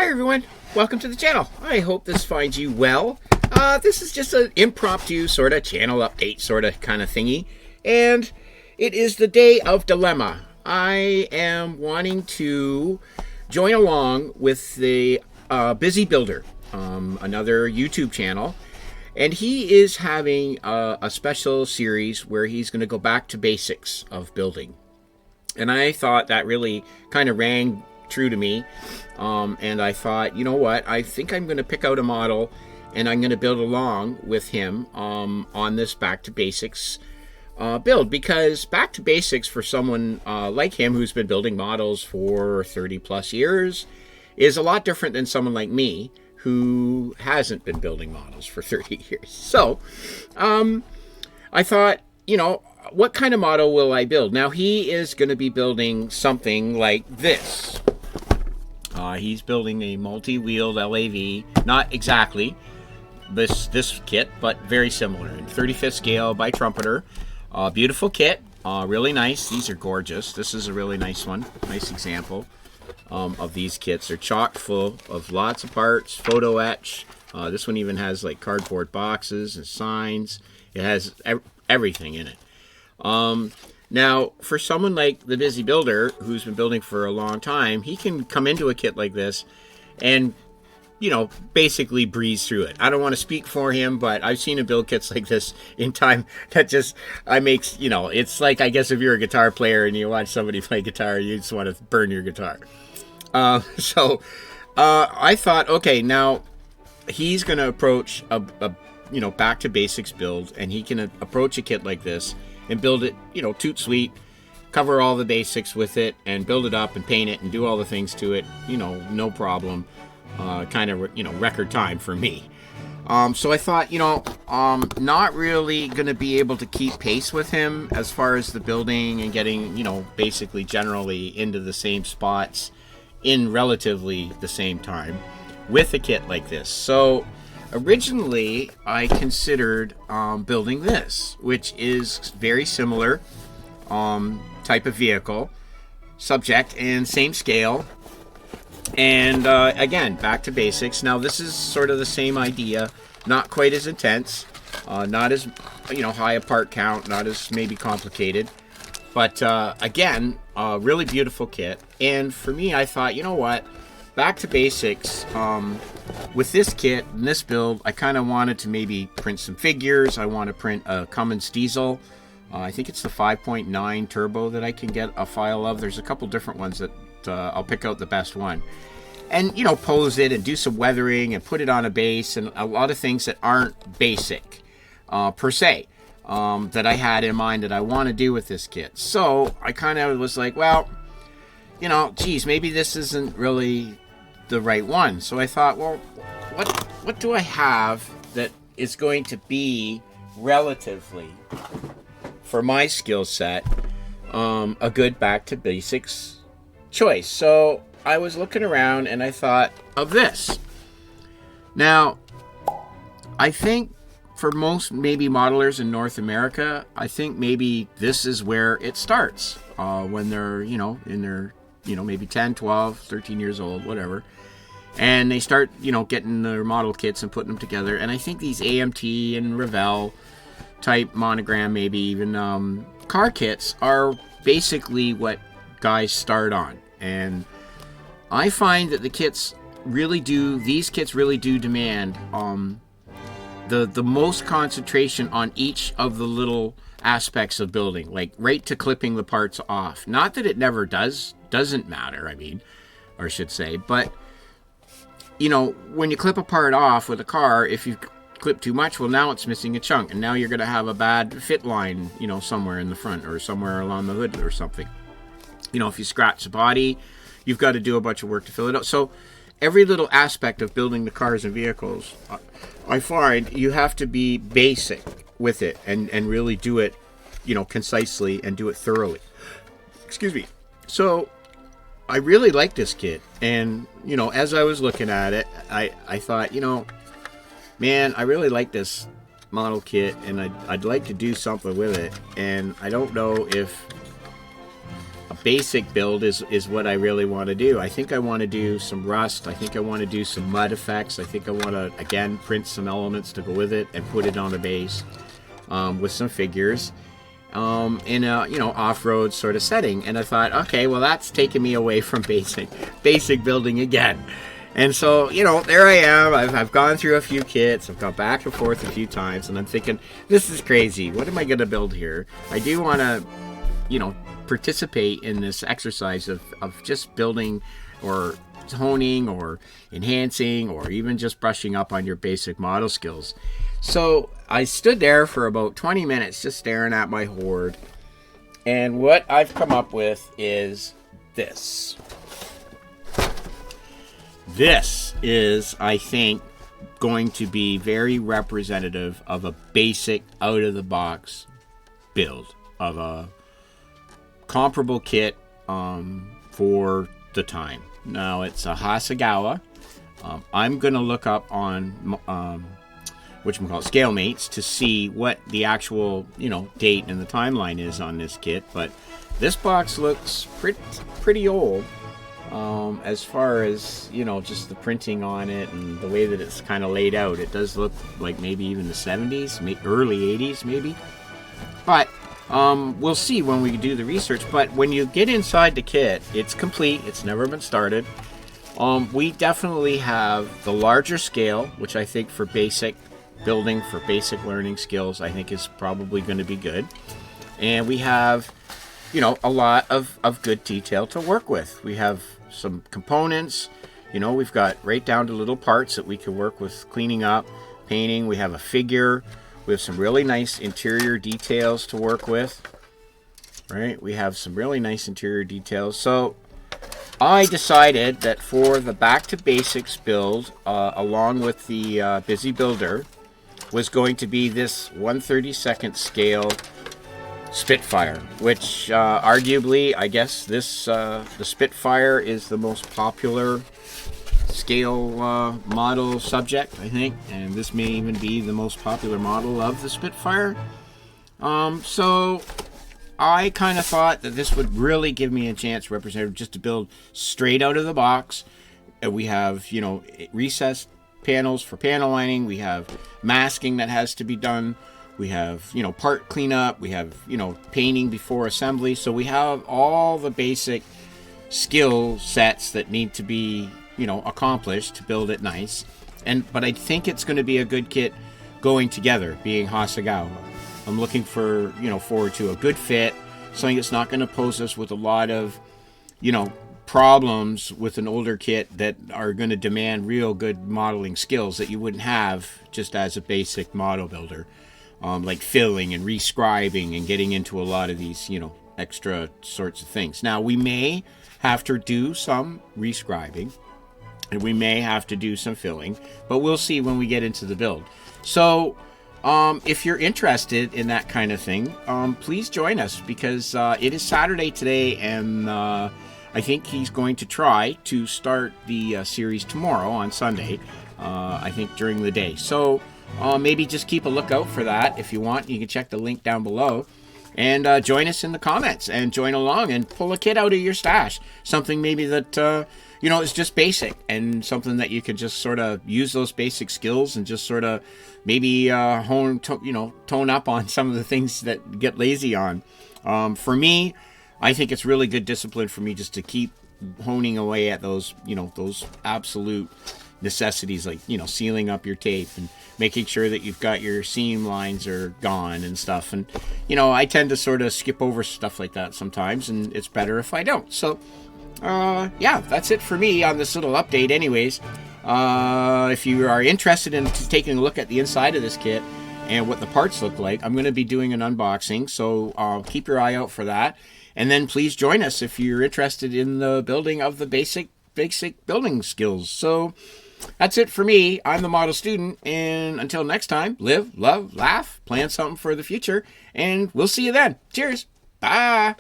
Hi everyone, welcome to the channel. I hope this finds you well. This is just an impromptu sort of channel update sort of kind of thingy. And it is the day of dilemma. I am wanting to join along with the Busy Builder, another YouTube channel. And he is having a special series where he's going to go back to basics of building. And I thought that really kind of rang true to me. And I thought, you know what, I think I'm going to pick out a model and I'm going to build along with him on this back to basics build, because back to basics for someone like him who's been building models for 30 plus years is a lot different than someone like me who hasn't been building models for 30 years. So I thought, you know, what kind of model will I build? Now he is going to be building something like this. He's building a multi-wheeled LAV, not exactly this kit, but very similar. In 35th scale by Trumpeter. Beautiful kit, really nice. These are gorgeous. This is a really nice one, nice example of these kits. They're chock full of lots of parts, photo etch. This one even has like cardboard boxes and signs. It has everything in it. Now, for someone like the Busy Builder, who's been building for a long time, he can come into a kit like this and, you know, basically breeze through it. I don't want to speak for him, but I've seen him build kits like this in time that just, makes, you know, it's like, I guess if you're a guitar player and you watch somebody play guitar, you just want to burn your guitar. I thought, okay, now he's going to approach a you know, back to basics build, and he can approach a kit like this and build it, you know, toot sweet, cover all the basics with it, and build it up and paint it and do all the things to it, you know, no problem. Kind of, you know, record time for me. So I thought, you know, not really going to be able to keep pace with him as far as the building and getting, you know, basically generally into the same spots in relatively the same time with a kit like this. So originally, I considered building this, which is very similar type of vehicle, subject, and same scale. And again, back to basics. Now, this is sort of the same idea, not quite as intense, not as, you know, high a part count, not as maybe complicated. But again, a really beautiful kit. And for me, I thought, you know what? Back to basics. With this kit and this build, I kind of wanted to maybe print some figures. I want to print a Cummins diesel. I think it's the 5.9 turbo that I can get a file of. There's a couple different ones that I'll pick out the best one. And, you know, pose it and do some weathering and put it on a base and a lot of things that aren't basic per se that I had in mind that I want to do with this kit. So I kind of was like, well, you know, geez, maybe this isn't really the right one. So I thought, well, what do I have that is going to be relatively, for my skill set, a good back to basics choice? So I was looking around and I thought of this. Now, I think for most maybe modelers in North America, I think maybe this is where it starts when they're, you know, in their, you know, maybe 10, 12, 13 years old, whatever. And they start, you know, getting their model kits and putting them together. And I think these AMT and Revell type monogram, maybe even car kits are basically what guys start on. And I find that these kits really do demand the most concentration on each of the little aspects of building, like right to clipping the parts off. Not that it never doesn't matter, I mean, or I should say, but you know, when you clip a part off with a car, if you clip too much, well, now it's missing a chunk, and now you're going to have a bad fit line, you know, somewhere in the front or somewhere along the hood or something. You know, if you scratch the body, you've got to do a bunch of work to fill it out. So every little aspect of building the cars and vehicles, I find you have to be basic with it and really do it, you know, concisely and do it thoroughly. Excuse me. So I really like this kit. And, you know, as I was looking at it, I thought, you know, man, I really like this model kit and I'd like to do something with it. And I don't know if a basic build is what I really want to do. I think I want to do some rust. I think I want to do some mud effects. I think I want to, again, print some elements to go with it and put it on a base with some figures in a, you know, off-road sort of setting. And I thought, okay, well, that's taking me away from basic building again. And so, you know, there I am. I've gone through a few kits. I've gone back and forth a few times, and I'm thinking, this is crazy. What am I going to build here? I do want to, you know, participate in this exercise of just building or honing or enhancing or even just brushing up on your basic model skills. So I stood there for about 20 minutes just staring at my horde, and what I've come up with is this. This is, I think, going to be very representative of a basic out-of-the-box build of a comparable kit for the time. Now, it's a Hasegawa. I'm going to look up on ScaleMates to see what the actual, you know, date and the timeline is on this kit, but this box looks pretty old. As far as, you know, just the printing on it and the way that it's kind of laid out, it does look like maybe even the 70s, early 80s maybe. But we'll see when we do the research. But when you get inside the kit, it's complete. It's never been started. We definitely have the larger scale, which I think for basic building, for basic learning skills, I think is probably going to be good. And we have, you know, a lot of good detail to work with. We have some components, you know, we've got right down to little parts that we can work with cleaning up, painting. We have a figure. We have some really nice interior details to work with, right? We have some really nice interior details. So I decided that for the Back to Basics build, along with the Busy Builder, was going to be this 1/32 scale Spitfire, which arguably, I guess this the Spitfire is the most popular scale model subject, I think, and this may even be the most popular model of the Spitfire. So I kind of thought that this would really give me a chance, representative, just to build straight out of the box. We have, you know, recessed panels for panel lining. We have masking that has to be done. We have, you know, part cleanup. We have, you know, painting before assembly. So we have all the basic skill sets that need to be, you know, accomplished to build it nice. But I think it's going to be a good kit going together, being Hasegawa. I'm looking for, you know, forward to a good fit, something that's not going to pose us with a lot of, you know, problems with an older kit that are going to demand real good modeling skills that you wouldn't have just as a basic model builder. Like filling and rescribing and getting into a lot of these, you know, extra sorts of things. Now, we may have to do some rescribing and we may have to do some filling, but we'll see when we get into the build. So, if you're interested in that kind of thing, please join us, because it is Saturday today, and I think he's going to try to start the series tomorrow on Sunday, I think during the day. So, maybe just keep a lookout for that. If you want, you can check the link down below and join us in the comments and join along and pull a kit out of your stash. Something maybe that, you know, is just basic and something that you can just sort of use those basic skills and just sort of maybe tone up on some of the things that get lazy on. For me, I think it's really good discipline for me just to keep honing away at those, you know, those absolute necessities, like, you know, sealing up your tape and making sure that you've got your seam lines are gone and stuff. And, you know, I tend to sort of skip over stuff like that sometimes, and it's better if I don't. So, yeah, that's it for me on this little update anyways. If you are interested in taking a look at the inside of this kit and what the parts look like, I'm going to be doing an unboxing, so keep your eye out for that. And then please join us if you're interested in the building of the basic building skills. So that's it for me. I'm the Model Student, and until next time, live, love, laugh, plan something for the future, and we'll see you then. Cheers. Bye.